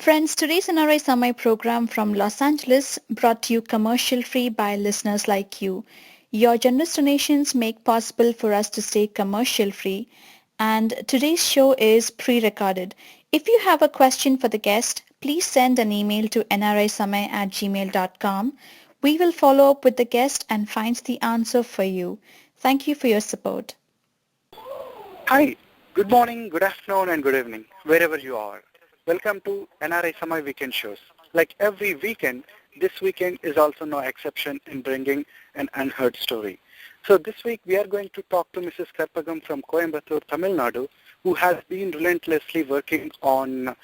Friends, today's NRI Samay program from Los Angeles brought to you commercial free by listeners like you. Your generous donations make possible for us to stay commercial free, and today's show is pre-recorded. If you have a question for the guest, please send an email to nrisamay@gmail.com. We will follow up with the guest and find the answer for you. Thank you for your support. Hi, good morning, good afternoon, and good evening, wherever you are. Welcome to NRI Samay Weekend Shows. Like every weekend, this weekend is also no exception in bringing an unheard story. So this week we are going to talk to Mrs. Karpagam from Coimbatore, Tamil Nadu, who has been relentlessly working on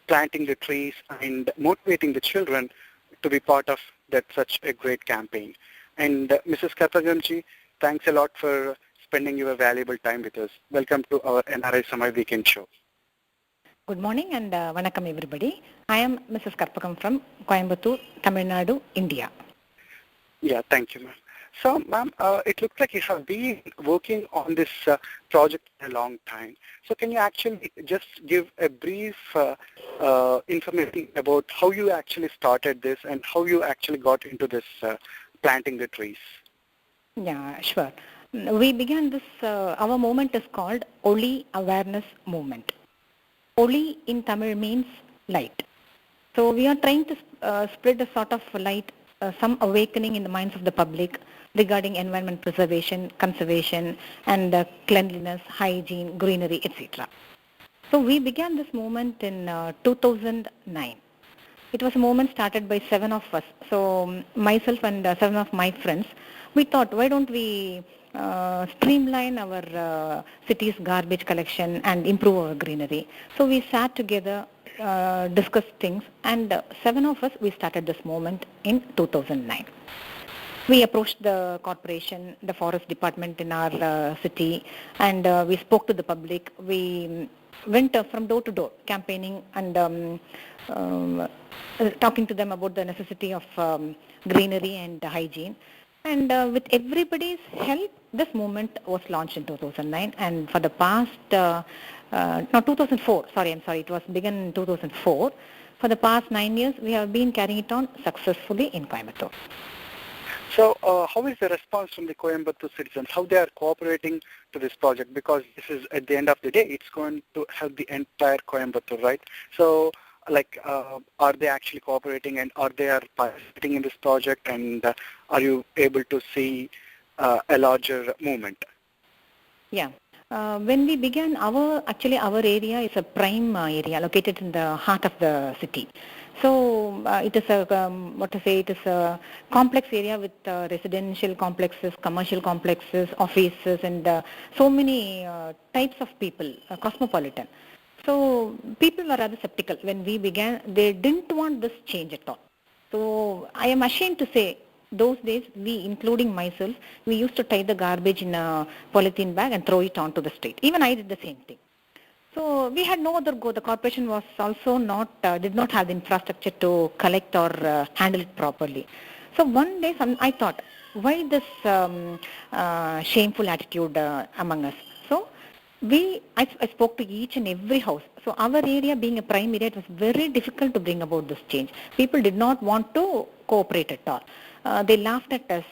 planting the trees and motivating the children to be part of that such a great campaign. And Mrs. Karpagam ji, thanks a lot for spending your valuable time with us. Welcome to our NRI Samay Weekend Show. Good morning and vanakkam everybody. I am Mrs. Karpagam from Coimbatore, Tamil Nadu, India. Yeah, thank you, ma'am. So, ma'am, it looks like you have been working on this project for a long time. So can you actually just give a brief information about how you actually started this and how you actually got into this planting the trees? Yeah, sure. We began this, our movement is called Oli Awareness Movement. Oli in Tamil means light. So we are trying to spread a sort of light, some awakening in the minds of the public regarding environment preservation, conservation, and cleanliness, hygiene, greenery, etc. So we began this movement in 2009. It was a movement started by 7 of us. So myself and 7 of my friends, we thought, why don't we streamline our city's garbage collection and improve our greenery. So we sat together, discussed things, and 7 of us, we started this movement in 2009. We approached the corporation, the forest department in our city, and we spoke to the public. We went from door to door campaigning and talking to them about the necessity of greenery and hygiene. And with everybody's help, this movement was launched in 2009. And for the past, 2004, it was begun in 2004. For the past 9 years, we have been carrying it on successfully in Coimbatore. So how is the response from the Coimbatore citizens? How they are cooperating to this project? Because this is, at the end of the day, it's going to help the entire Coimbatore, right? So, are they actually cooperating and are they participating in this project, and are you able to see a larger movement? Yeah. When we began, our area is a prime area located in the heart of the city. So it is a complex area with residential complexes, commercial complexes, offices, and so many types of people, cosmopolitan. So people were rather skeptical when we began. They didn't want this change at all. So I am ashamed to say, those days, we, including myself, we used to tie the garbage in a polythene bag and throw it onto the street. Even I did the same thing. So we had no other go. The corporation was also did not have the infrastructure to collect or handle it properly. So one day I thought, why this shameful attitude among us? So I spoke to each and every house. So our area being a prime area, it was very difficult to bring about this change. People did not want to cooperate at all. They laughed at us.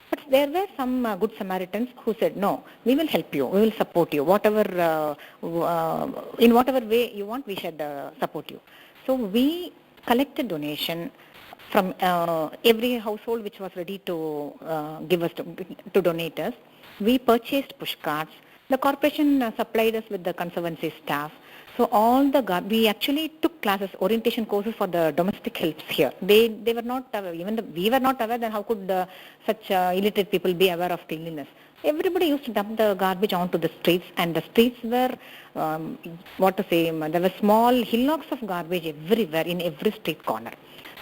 But there were some good Samaritans who said, no, we will help you, we will support you, in whatever way you want, we should support you. So we collected donation from every household which was ready to give us, to donate us. We purchased push carts. The corporation supplied us with the conservancy staff. So we actually took classes, orientation courses for the domestic helps here. They were not aware, we were not aware, then how could such illiterate people be aware of cleanliness? Everybody used to dump the garbage onto the streets, and the streets were, there were small hillocks of garbage everywhere in every street corner.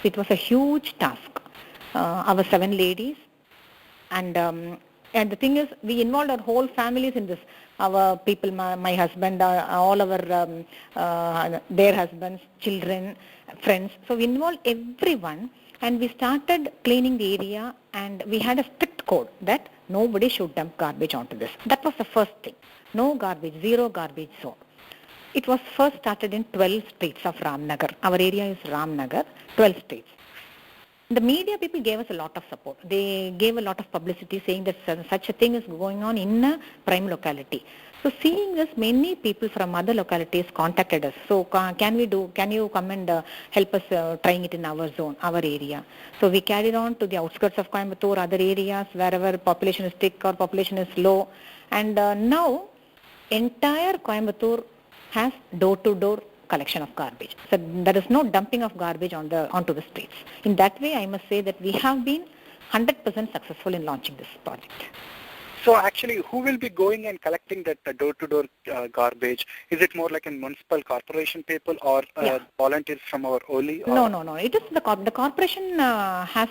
So it was a huge task. Our 7 ladies, and the thing is, we involved our whole families in this. Our people, my husband, all our their husbands, children, friends. So we involved everyone, and we started cleaning the area, and we had a strict code that nobody should dump garbage onto this. That was the first thing. No garbage, zero garbage zone. It was first started in 12 streets of Ramnagar. Our area is Ramnagar, 12 streets. The media people gave us a lot of support. They gave a lot of publicity saying that such a thing is going on in a prime locality. So seeing this, many people from other localities contacted us. So can you come and help us trying it in our zone, our area. So we carried on to the outskirts of Coimbatore, other areas wherever population is thick or population is low. And now entire Coimbatore has door-to-door collection of garbage. So there is no dumping of garbage onto the streets. In that way, I must say that we have been 100% successful in launching this project. So actually, who will be going and collecting that door-to-door garbage? Is it more like a municipal corporation people or volunteers from our OLI? No. It is the corporation has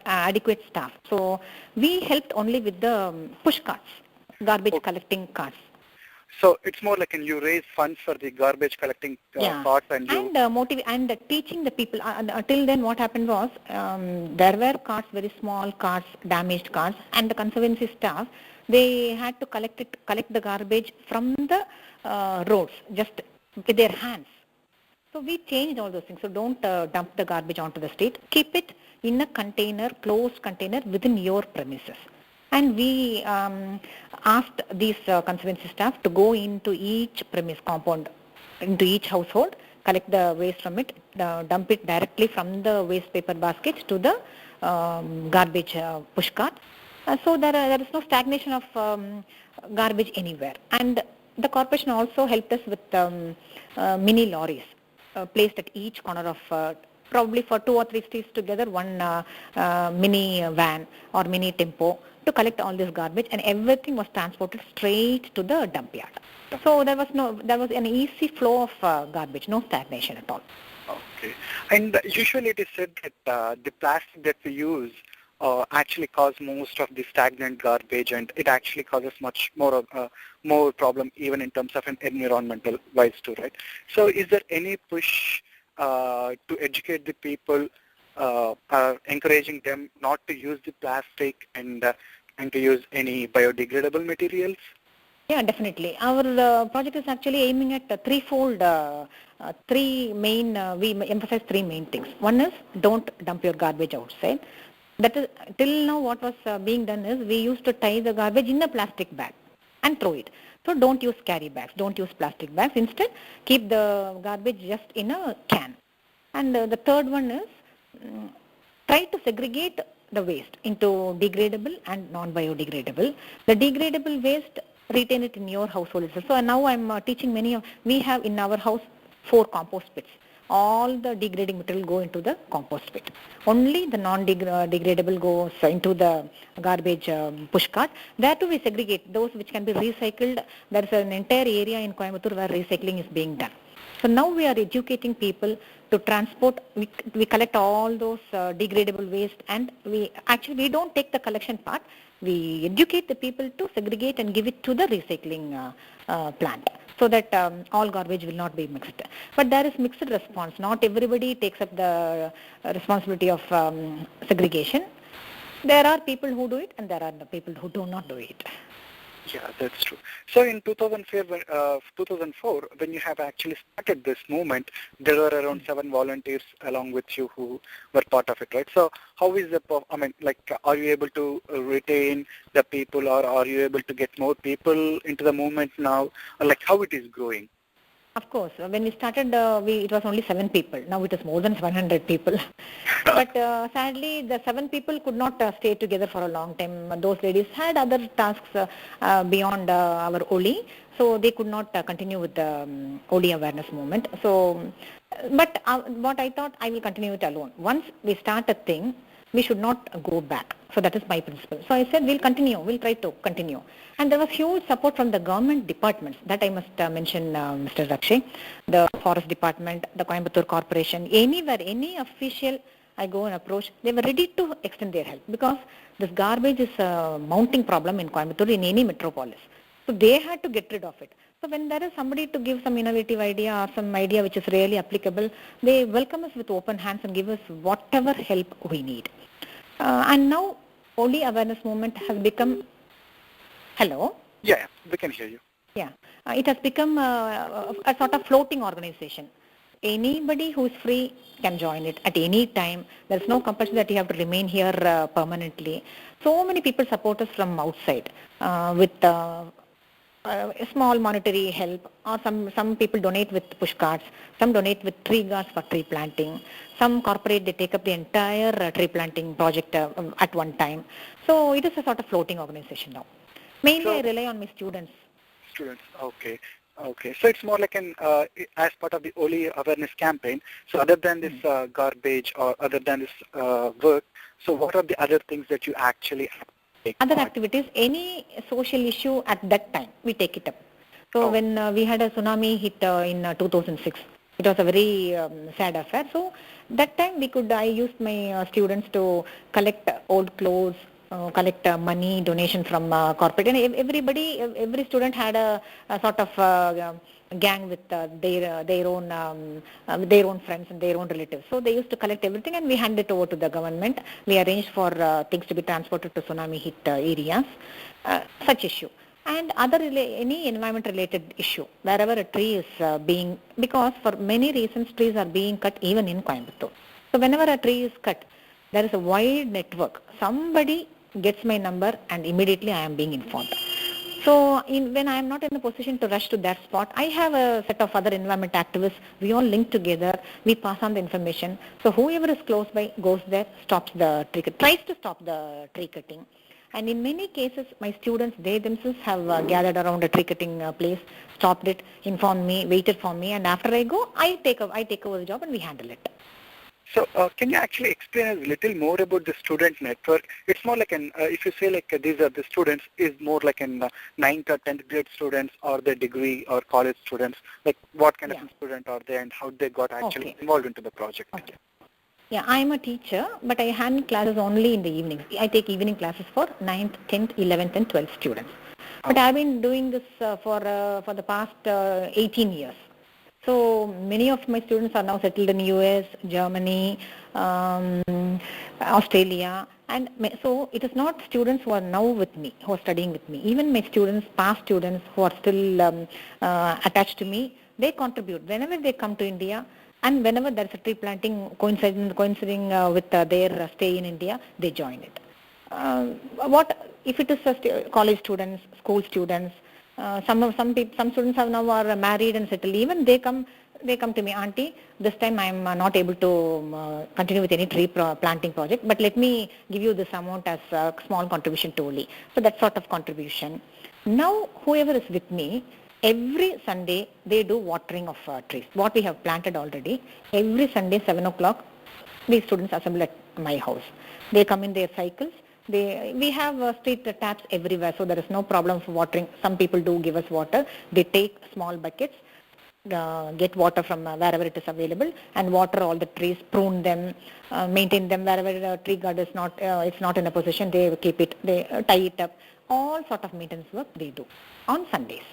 adequate staff. So we helped only with the push carts, garbage collecting carts. So it's more like you raise funds for the garbage collecting carts and teaching the people. Till then, what happened was there were carts, very small carts, damaged carts, and the conservancy staff, they had to collect the garbage from the roads, just with their hands. So we changed all those things. So don't dump the garbage onto the street. Keep it in a container, closed container within your premises. And we asked these conservancy staff to go into each premise compound, into each household, collect the waste from it, dump it directly from the waste paper basket to the garbage push cart. So there is no stagnation of garbage anywhere. And the corporation also helped us with mini lorries placed at each corner of probably for 2 or 3 streets together, one mini van or mini tempo to collect all this garbage, and everything was transported straight to the dump yard. So there was an easy flow of garbage, no stagnation at all. Okay. And usually it is said that the plastic that we use actually cause most of the stagnant garbage, and it actually causes much more problem even in terms of an environmental wise too, right? So is there any push to educate the people, encouraging them not to use the plastic and to use any biodegradable materials? Yeah, definitely. Our project is actually aiming at threefold, we emphasize 3 main things. One is don't dump your garbage outside. That is, till now what was being done is we used to tie the garbage in a plastic bag and throw it. So don't use carry bags, don't use plastic bags. Instead, keep the garbage just in a can. And the third one is try to segregate the waste into degradable and non-biodegradable. The degradable waste, retain it in your household itself. So now I'm teaching we have in our house 4 compost pits. All the degrading material go into the compost pit. Only the non-degradable goes into the garbage push cart. There too we segregate those which can be recycled. There is an entire area in Coimbatore where recycling is being done. So now we are educating people to transport. We collect all those degradable waste, and we don't take the collection part. We educate the people to segregate and give it to the recycling plant, so that all garbage will not be mixed. But there is mixed response. Not everybody takes up the responsibility of segregation. There are people who do it, and there are the people who do not do it. Yeah, that's true. So in 2004, when you have actually started this movement, there were around 7 volunteers along with you who were part of it, right? So how is are you able to retain the people, or are you able to get more people into the movement now? Or how it is growing? Of course, when we started, it was only 7 people. Now it is more than 700 people. But sadly, the 7 people could not stay together for a long time. Those ladies had other tasks beyond our OLI, so they could not continue with the OLI awareness movement. So, but what I thought, I will continue it alone. Once we start a thing, we should not go back. So that is my principle. So I said we'll try to continue. And there was huge support from the government departments. That I must mention, Mr. Akshay. The Forest Department, the Coimbatore Corporation, anywhere, any official I go and approach, they were ready to extend their help, because this garbage is a mounting problem in Coimbatore, in any metropolis. So they had to get rid of it. So when there is somebody to give some innovative idea or some idea which is really applicable, they welcome us with open hands and give us whatever help we need. And now, OLI awareness movement has become... Hello? Yeah, we can hear you. Yeah, it has become a sort of floating organization. Anybody who is free can join it at any time. There's no compulsion that you have to remain here permanently. So many people support us from outside with small monetary help, or some people donate with push carts, some donate with tree guards for tree planting, some corporate, they take up the entire tree planting project at one time. So it is a sort of floating organization now. Mainly I So rely on my students. students, okay. Okay, so it's more like an as part of the Oli awareness campaign. So other than this garbage or other than this work, so what are the other things that you actually take Other part? activities, any social issue at that time, we take it up. So Oh, when we had a tsunami hit in 2006, it was a very sad affair. So that time I used my students to collect old clothes, collect money, donation from corporate. And every student had a sort of gang with their own friends and their own relatives. So they used to collect everything and we hand it over to the government. We arranged for things to be transported to tsunami hit areas, such issue. And any environment related issue, wherever a tree is because for many reasons trees are being cut even in Coimbatore. So whenever a tree is cut, there is a wide network. Somebody gets my number and immediately I am being informed. So when I am not in a position to rush to that spot, I have a set of other environment activists. We all link together. We pass on the information. So whoever is close by goes there, tries to stop the tree cutting. And in many cases, my students, they themselves have gathered around a tree cutting place, stopped it, informed me, waited for me, and after I go, I take over the job and we handle it. so can you actually explain a little more about the student network? It's more like if you say like these are the students, is more like an 9th or 10th grade students or the degree or college students, like what kind of student are they and how they got actually involved into the project? Okay. Yeah, I am a teacher, but I handle classes only in the evenings. I take evening classes for 9th, 10th, 11th and 12th students. But I've been doing this for the past 18 years. So many of my students are now settled in US, Germany, Australia, and so it is not students who are now with me, who are studying with me. Even my students, past students who are still attached to me, they contribute. Whenever they come to India, and whenever there is a tree planting coinciding with their stay in India, they join it. What if it is college students, school students? Some students are married and settled. Even they come to me, auntie. This time I am not able to continue with any tree planting project, but let me give you this amount as a small contribution to Oli. So that sort of contribution. Now whoever is with me, every Sunday they do watering of trees. What we have planted already. Every Sunday 7 o'clock, these students assemble at my house. They come in their cycles. We have street taps everywhere, so there is no problem for watering. Some people do give us water. They take small buckets, get water from wherever it is available, and water all the trees, prune them, maintain them wherever the tree guard is not. It's not in a position. They keep it. They tie it up. All sort of maintenance work they do on Sundays.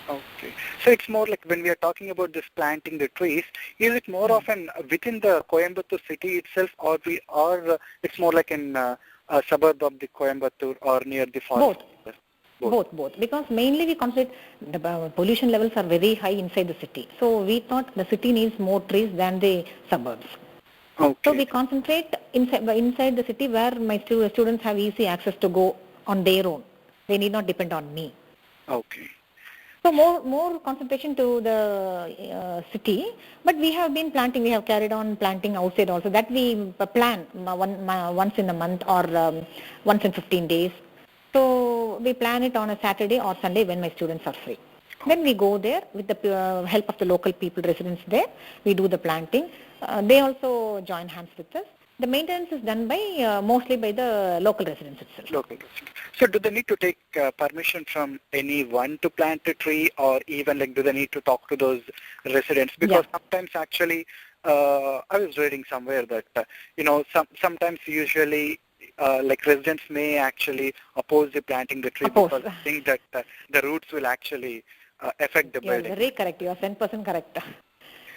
Okay. So it's more like when we are talking about this planting the trees, is it more often within the Coimbatore city itself or it's more like in a suburb of the Coimbatore or near the forest? Both. Because mainly we concentrate, the pollution levels are very high inside the city. So we thought the city needs more trees than the suburbs. Okay. So we concentrate inside the city where my students have easy access to go on their own. They need not depend on me. Okay. So more concentration to the city, but we have been planting. We have carried on planting outside also. That we plan once in a month or once in 15 days. So we plan it on a Saturday or Sunday when my students are free. Then we go there with the help of the local people, residents there. We do the planting. They also join hands with us. The maintenance is done by mostly by the local residents itself. Local residents. So do they need to take permission from anyone to plant a tree, or even like do they need to talk to those residents? Because sometimes actually, I was reading somewhere that sometimes usually like residents may actually oppose the planting the tree because they think that the roots will actually affect the building. You're very correct. You are 10% correct.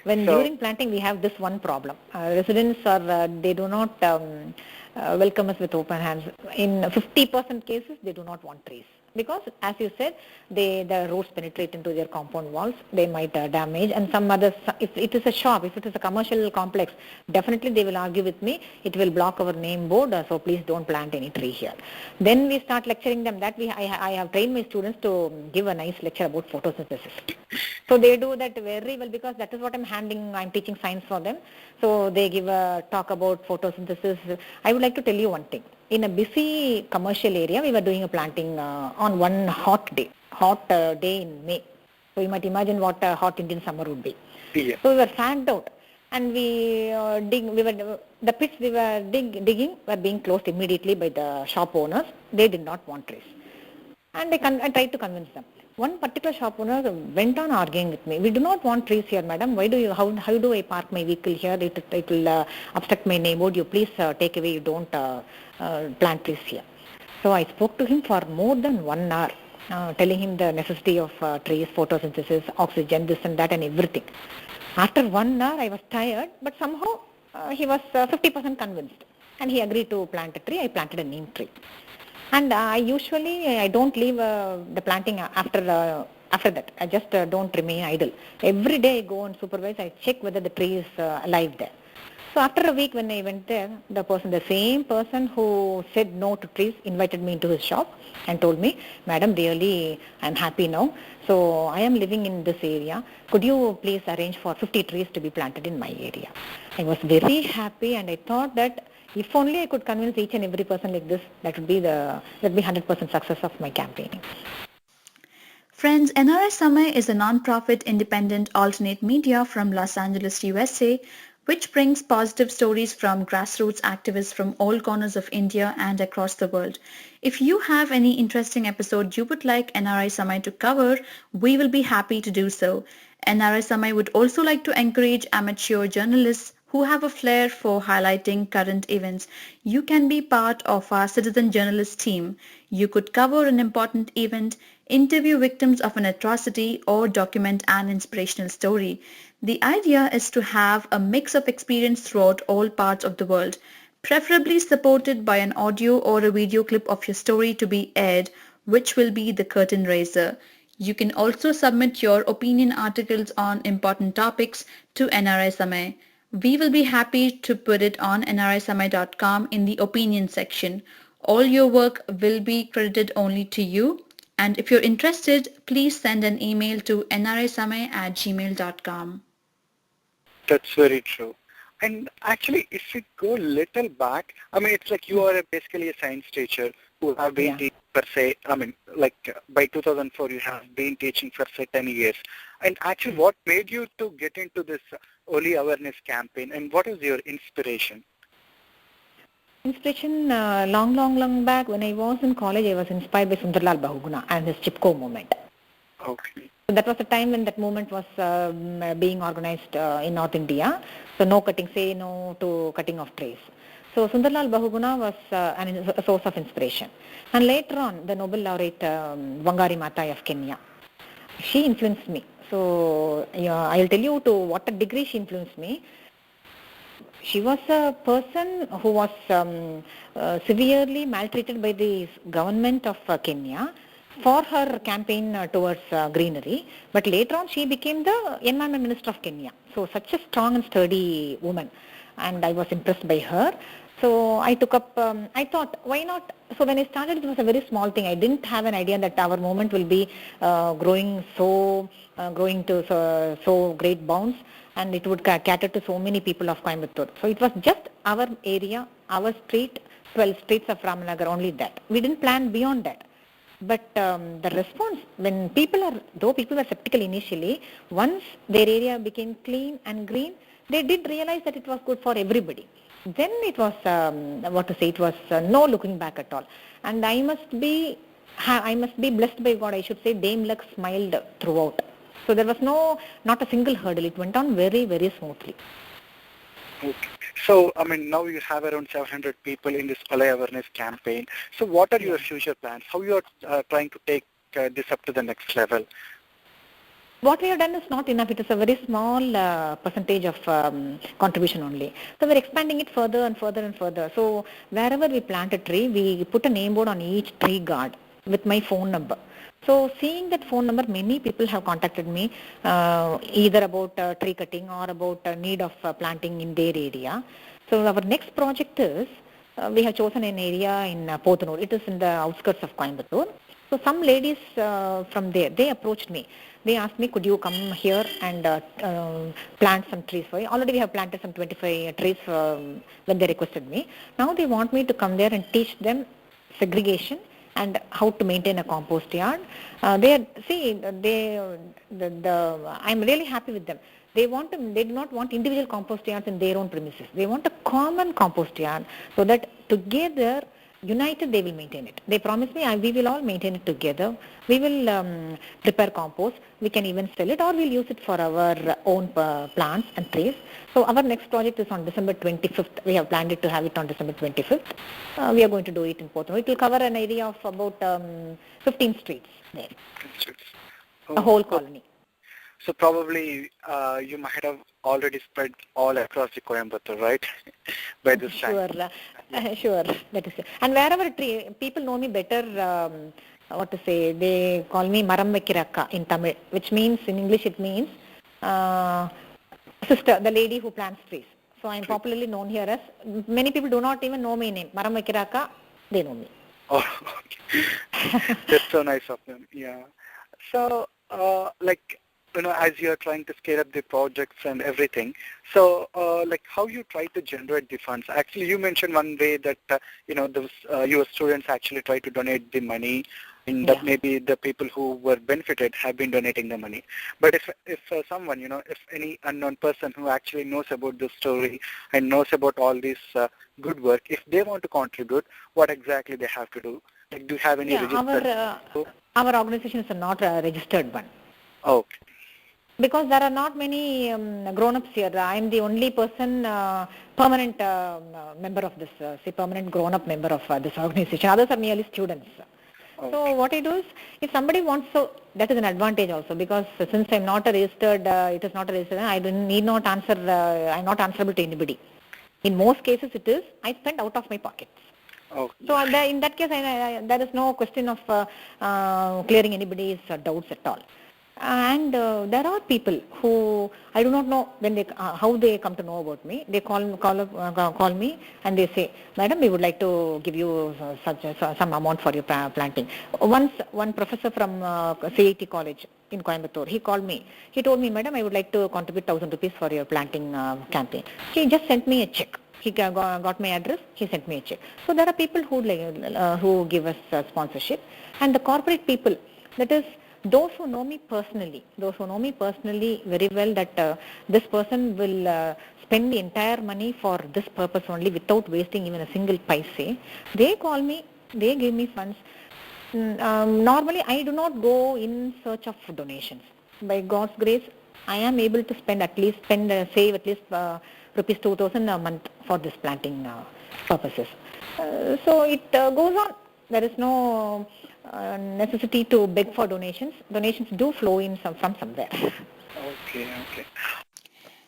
During planting, we have this one problem. Residents they do not welcome us with open hands. In 50% cases, they do not want trees. because as you said, the roots penetrate into their compound walls, they might damage, and some others, if it is a shop, if it is a commercial complex, definitely they will argue with me, it will block our name board, so please don't plant any tree here. Then we start lecturing them that I have trained my students to give a nice lecture about photosynthesis. So they do that very well because that is what I'm teaching science for them. So they give a talk about photosynthesis. I would like to tell you one thing. In a busy commercial area, we were doing a planting on one hot day in May. So you might imagine what a hot Indian summer would be. Yeah. So we were fagged out, and the pits we were digging were being closed immediately by the shop owners. They did not want trees, and I tried to convince them. One particular shop owner went on arguing with me. We do not want trees here, madam. How do I park my vehicle here? It will obstruct my neighborhood. You please take away. You don't plant trees here. So I spoke to him for more than 1 hour, telling him the necessity of trees, photosynthesis, oxygen, this and that and everything. After 1 hour, I was tired, but somehow he was 50% convinced. And he agreed to plant a tree. I planted a neem tree. And I don't leave the planting after that. I just don't remain idle. Every day I go and supervise. I check whether the tree is alive there. So after a week when I went there, the same person who said no to trees invited me into his shop and told me, madam, really I'm happy now. So I am living in this area. Could you please arrange for 50 trees to be planted in my area? I was very happy, and I thought that if only I could convince each and every person like this, that would be 100% success of my campaigning. Friends, NRI Samay is a non-profit independent alternate media from Los Angeles, USA, which brings positive stories from grassroots activists from all corners of India and across the world. If you have any interesting episode you would like NRI Samay to cover, we will be happy to do so. NRI Samay would also like to encourage amateur journalists who have a flair for highlighting current events. You can be part of our citizen journalist team. You could cover an important event, interview victims of an atrocity, or document an inspirational story. The idea is to have a mix of experience throughout all parts of the world, preferably supported by an audio or a video clip of your story to be aired, which will be the curtain raiser. You can also submit your opinion articles on important topics to NRI Samay. We will be happy to put it on nrisamay.com in the opinion section. All your work will be credited only to you. And if you're interested, please send an email to nrisamay@gmail.com. That's very true. And actually, if we go little back, it's like you are basically a science teacher who have been teaching per se, by 2004 you have been teaching for say 10 years. And actually, what made you to get into this early awareness campaign, and what is your inspiration? Inspiration, long back when I was in college, I was inspired by Sundarlal Bahuguna and his Chipko movement. Okay. So that was the time when that movement was being organized in North India. So say no to cutting of trees. So Sundarlal Bahuguna was a source of inspiration. And later on, the Nobel laureate Wangari Maathai of Kenya, she influenced me. So I'll tell you to what a degree she influenced me. She was a person who was severely maltreated by the government of Kenya for her campaign towards greenery. But later on, she became the Environment Minister of Kenya. So such a strong and sturdy woman. And I was impressed by her. So I took up, I thought, why not? So when I started, it was a very small thing. I didn't have an idea that our movement will be growing to so great bounds, and it would cater to so many people of Coimbatore. So it was just our area, our street, 12 streets of Ramalingam, only that. We didn't plan beyond that. But the response, though people were skeptical initially, once their area became clean and green, they did realize that it was good for everybody. Then it was, it was no looking back at all. And I must be blessed by God, I should say. Dame Luck smiled throughout. So there was not a single hurdle. It went on very, very smoothly. Okay. So, now you have around 700 people in this early awareness campaign. So what are your future plans? How you are trying to take this up to the next level? What we have done is not enough. It is a very small percentage of contribution only. So we're expanding it further and further and further. So wherever we plant a tree, we put a name board on each tree guard. with my phone number. So seeing that phone number, many people have contacted me either about tree cutting or about need of planting in their area. So our next project is, we have chosen an area in Pothanur. It is in the outskirts of Coimbatore. So some ladies from there, they approached me. They asked me, could you come here and plant some trees for you? Already we have planted some 25 trees when they requested me. Now they want me to come there and teach them segregation and how to maintain a compost yard. I'm really happy with them. They do not want individual compost yards in their own premises. They want a common compost yard so that together, united, they will maintain it. They promise me we will all maintain it together. We will prepare compost. We can even sell it or we'll use it for our own plants and trees. So our next project is on December 25th. We have planned it to have it on December 25th. We are going to do it in Pothanur. It will cover an area of about 15 streets there, a whole colony. So probably you might have already spread all across the Coimbatore, right? By this time. Sure. That is it. And wherever people know me better, they call me Maram Vekkira in Tamil, which means, in English it means sister, the lady who plants trees. So I am popularly known here as, many people do not even know my name. Maram Vekkira, they know me. Oh, okay. That's so nice of them. Yeah. So, as you're trying to scale up the projects and everything, so how you try to generate the funds? Actually, you mentioned one way that your students actually try to donate the money, and that maybe the people who were benefited have been donating the money. But if someone, if any unknown person who actually knows about the story and knows about all this good work, if they want to contribute, what exactly they have to do? Like, do you have any registered? Our organization is not a registered one. Okay. Because there are not many grown-ups here. I am the only person, permanent member of this, permanent grown-up member of this organization. Others are merely students. Okay. So what I do is, if somebody wants, so that is an advantage also, because since I'm not a registered, it is not a registered, I need not answer, I'm not answerable to anybody. In most cases it is, I spend out of my pockets. Okay. So in that case, there is no question of clearing anybody's doubts at all. And there are people who I do not know when how they come to know about me. They call me and they say, "Madam, we would like to give you some amount for your planting." Once one professor from CIT College in Coimbatore, he called me. He told me, "Madam, I would like to contribute 1,000 rupees for your planting campaign." He just sent me a check. He got my address. He sent me a check. So there are people who give us sponsorship, and the corporate people, that is, those who know me personally very well, that this person will spend the entire money for this purpose only without wasting even a single paise, they call me, they give me funds. Normally I do not go in search of donations. By God's grace, I am able to save at least rupees 2,000 a month for this planting purposes. So it goes on. There is no necessity to beg for donations. Donations do flow in from somewhere. Okay.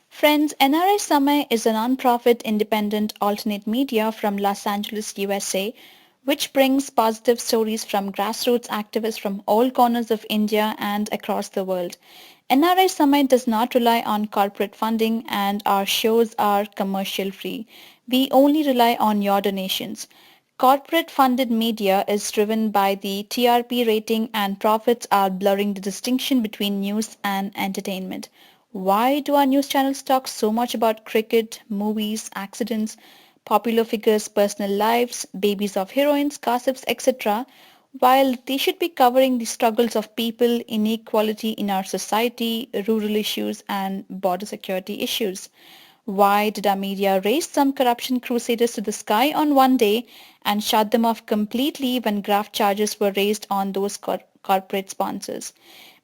Friends, NRI Samay is a non-profit independent alternate media from Los Angeles, USA, which brings positive stories from grassroots activists from all corners of India and across the world. NRI Samay does not rely on corporate funding and our shows are commercial free. We only rely on your donations. Corporate funded media is driven by the TRP rating and profits are blurring the distinction between news and entertainment. Why do our news channels talk so much about cricket, movies, accidents, popular figures' personal lives, babies of heroines, gossips, etc., while they should be covering the struggles of people, inequality in our society, rural issues, and border security issues? Why did our media raise some corruption crusaders to the sky on one day and shut them off completely when graft charges were raised on those corporate sponsors?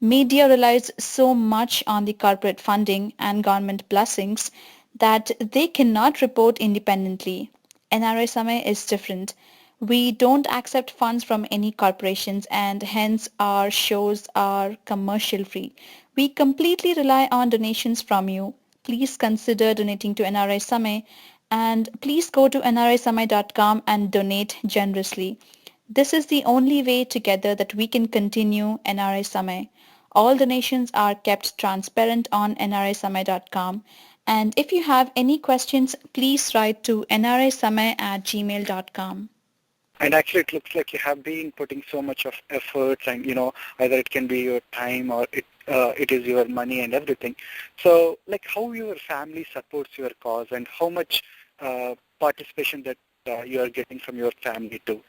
Media relies so much on the corporate funding and government blessings that they cannot report independently. NRI Samay is different. We don't accept funds from any corporations and hence our shows are commercial free. We completely rely on donations from you. Please consider donating to NRI Samay and please go to nrisamay.com and donate generously. This is the only way together that we can continue NRI Samay. All donations are kept transparent on nrisamay.com. And if you have any questions, please write to nrisamay@gmail.com. And actually, it looks like you have been putting so much of efforts, and either it can be your time or it is your money and everything. So, like, how your family supports your cause, and how much participation that you are getting from your family too.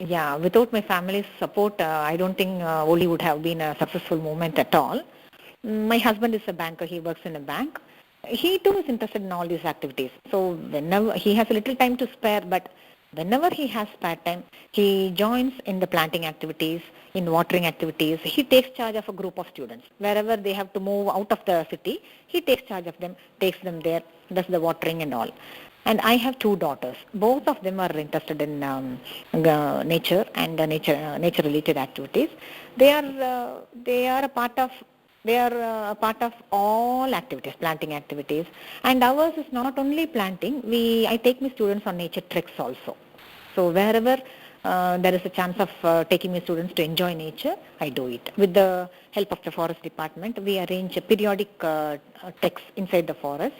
Yeah, without my family's support, I don't think Oli would have been a successful movement at all. My husband is a banker. He works in a bank. He too is interested in all these activities. So whenever he has a little time to spare, but whenever he has spare time, he joins in the planting activities, in watering activities. He takes charge of a group of students. Wherever they have to move out of the city, he takes charge of them, takes them there, does the watering and all. And I have two daughters. Both of them are interested in nature and nature-related activities. They are a part of a part of all activities, planting activities. And ours is not only planting. I take my students on nature treks also. So wherever there is a chance of taking my students to enjoy nature, I do it. With the help of the forest department, we arrange periodic treks inside the forest.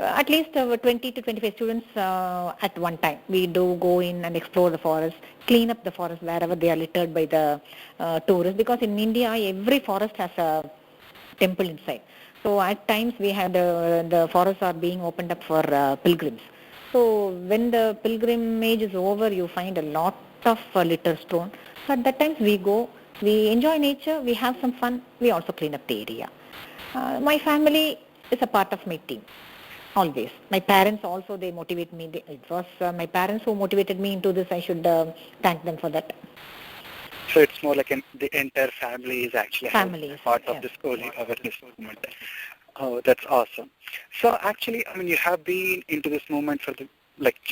At least 20 to 25 students at one time. We do go in and explore the forest, clean up the forest wherever they are littered by the tourists. Because in India, every forest has a temple inside. So at times we have the forests are being opened up for pilgrims. So when the pilgrimage is over, you find a lot of litter strewn. So at that times we go, we enjoy nature, we have some fun, we also clean up the area. My family is a part of my team, always. My parents also, they motivate me. It was my parents who motivated me into this. I should thank them for that. So it's more like the entire family is actually part of this holy awareness movement. Oh, that's awesome. So actually, I mean, you have been into this movement for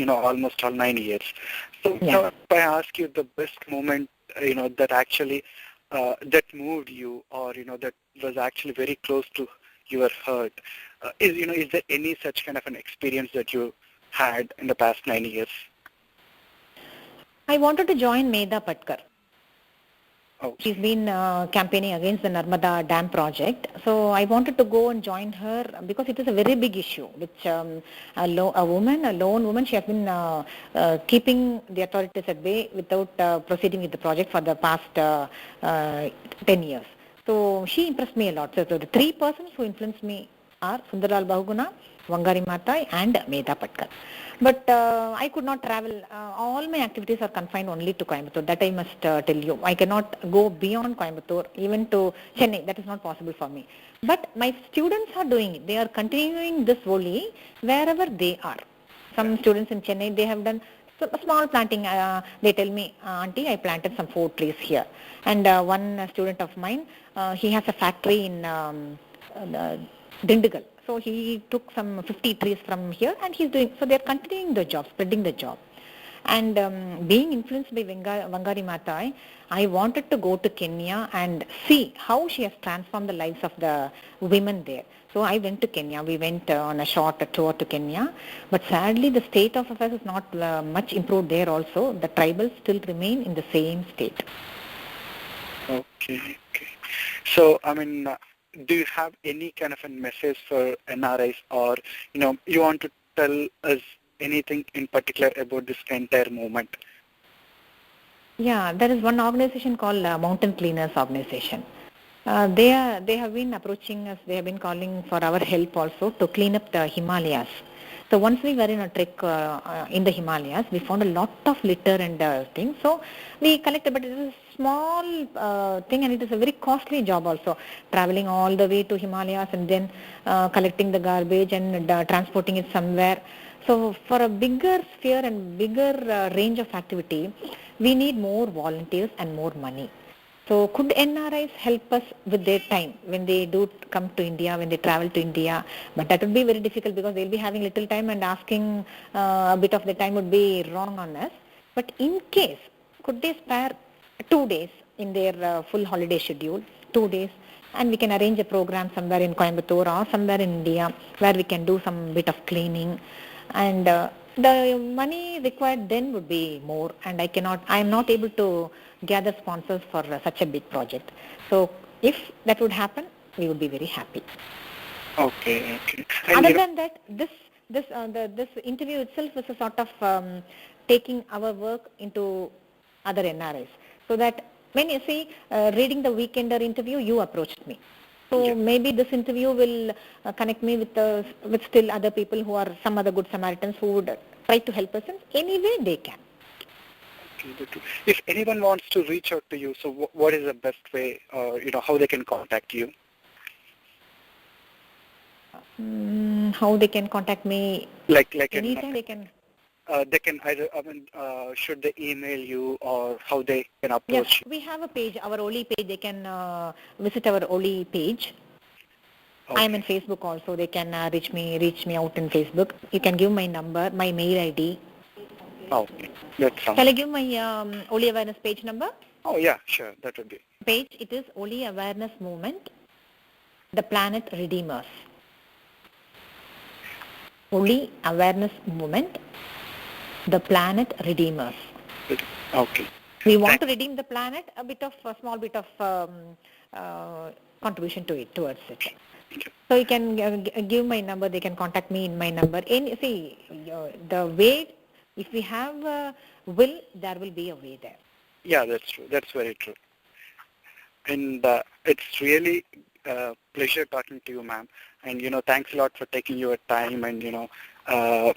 almost all 9 years. So if I ask you the best moment, that actually that moved you, or that was actually very close to your heart, is there any such kind of an experience that you had in the past 9 years? I wanted to join Medha Patkar. Oh. She's been campaigning against the Narmada Dam project. So I wanted to go and join her because it is a very big issue, which a lone woman, she has been keeping the authorities at bay without proceeding with the project for the past 10 years. So she impressed me a lot. So the three persons who influenced me are Sundarlal Bahuguna, Wangari Maathai and Medha Patkar. But I could not travel. All my activities are confined only to Coimbatore. That I must tell you. I cannot go beyond Coimbatore, even to Chennai. That is not possible for me. But my students are doing it. They are continuing this only wherever they are. Some students in Chennai, they have done a small planting. They tell me, Auntie, I planted some 4 trees here. And one student of mine, he has a factory in Dindigal. So he took some 50 trees from here and he's doing, so they're continuing the job, spreading the job. And being influenced by Wangari Maathai, I wanted to go to Kenya and see how she has transformed the lives of the women there. So I went to Kenya. We went on a short tour to Kenya. But sadly, the state of affairs is not much improved there also. The tribals still remain in the same state. Okay. So, I mean, do you have any kind of a message for NRIs, or you want to tell us anything in particular about this entire movement? Yeah, there is one organization called Mountain Cleaners Organization. They have been approaching us. They have been calling for our help also to clean up the Himalayas. So once we were in a trek in the Himalayas, we found a lot of litter and things. So we collected, but it is a small thing and it is a very costly job also. Traveling all the way to Himalayas and then collecting the garbage and transporting it somewhere. So for a bigger sphere and bigger range of activity, we need more volunteers and more money. So could NRIs help us with their time when they do come to India, when they travel to India? But that would be very difficult because they'll be having little time and asking a bit of the time would be wrong on us. But in case, could they spare 2 days in their full holiday schedule, 2 days, and we can arrange a program somewhere in Coimbatore or somewhere in India where we can do some bit of cleaning and The money required then would be more, and I am not able to gather sponsors for such a big project. So if that would happen, we would be very happy. Okay. And Other than that, this interview itself is a sort of taking our work into other NRIs. So that when you see reading the Weekender interview, you approached me. So maybe this interview will connect me with still other people who are some other good Samaritans who would try to help us in any way they can. If anyone wants to reach out to you, so what is the best way, how they can contact you? How they can contact me? Like Anytime they can. They can either, should they email you or how they can approach you? We have a page, our Oli page. They can visit our Oli page. Okay. I am in Facebook also. They can reach me out in Facebook. You can give my number, my mail ID. Okay, that's fine. Shall I give my Oli Awareness page number? Oh yeah, sure, that would be. Page, it is Oli Awareness Movement, the Planet Redeemers. Oli Awareness Movement, the Planet Redeemers. Okay. We want to redeem the planet, a small bit of contribution towards it. So you can give my number, they can contact me in my number. The way, if we have will, there will be a way there. Yeah, that's true. That's very true. And it's really a pleasure talking to you, ma'am. And, thanks a lot for taking your time and,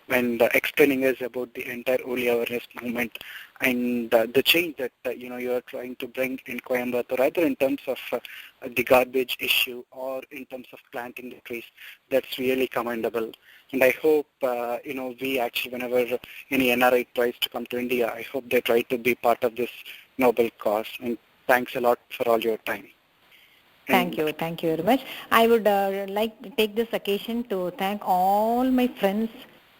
and explaining us about the entire Oli awareness movement and the change that, you are trying to bring in Coimbatore, either in terms of the garbage issue or in terms of planting the trees. That's really commendable. And I hope, we actually, whenever any NRI tries to come to India, I hope they try to be part of this noble cause. And thanks a lot for all your time. Thank you very much. I would like to take this occasion to thank all my friends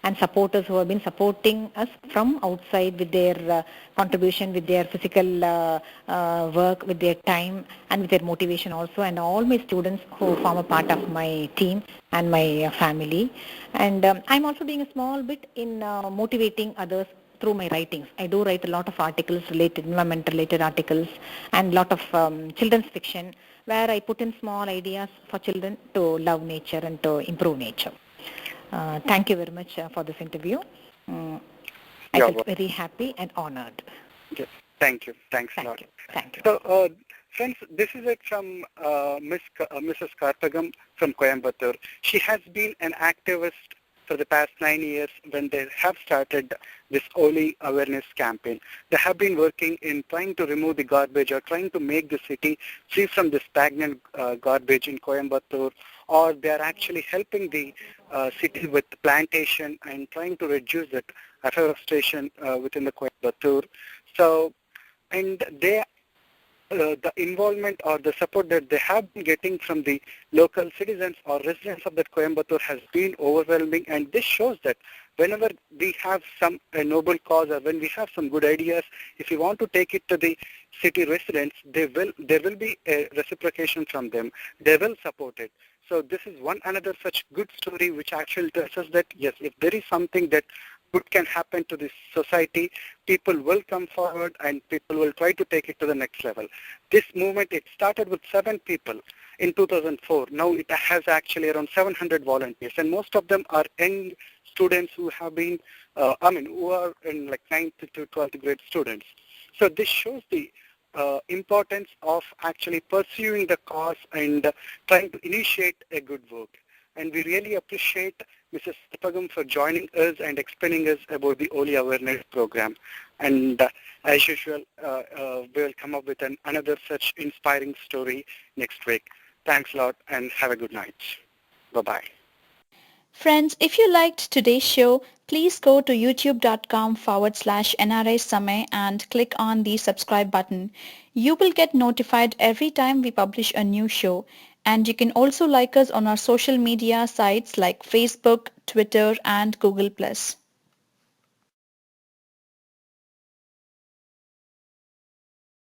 and supporters who have been supporting us from outside with their contribution, with their physical work, with their time and with their motivation also, and all my students who form a part of my team and my family. And I'm also doing a small bit in motivating others through my writings. I do write a lot of articles, environmental related articles, and a lot of children's fiction, where I put in small ideas for children to love nature and to improve nature. Thank you very much for this interview. I felt very happy and honored. Okay. Thank you. Thanks a lot. Thank you. So, friends, this is it from Mrs. Karpagam from Coimbatore. She has been an activist for the past 9 years when they have started this Oli awareness campaign. They have been working in trying to remove the garbage or trying to make the city free from the stagnant garbage in Coimbatore, or they are actually helping the city with plantation and trying to reduce that afforestation within the Coimbatore. So, and they the involvement or the support that they have been getting from the local citizens or residents of that Coimbatore has been overwhelming, and this shows that whenever we have a noble cause or when we have some good ideas, if we want to take it to the city residents, there will be a reciprocation from them. They will support it. So this is another such good story which actually tells us that yes, if there is something that good can happen to this society, people will come forward and people will try to take it to the next level. This movement, it started with 7 people in 2004. Now it has actually around 700 volunteers, and most of them are young students who have been, who are in like 9th to 12th grade students. So this shows the importance of actually pursuing the cause and trying to initiate a good work. And we really appreciate Mrs. Karpagam for joining us and explaining us about the Oli Awareness Program. And as usual, we will come up with another such inspiring story next week. Thanks a lot and have a good night. Bye-bye. Friends, if you liked today's show, please go to youtube.com/NRI Samay and click on the subscribe button. You will get notified every time we publish a new show. And you can also like us on our social media sites like Facebook, Twitter, and Google+.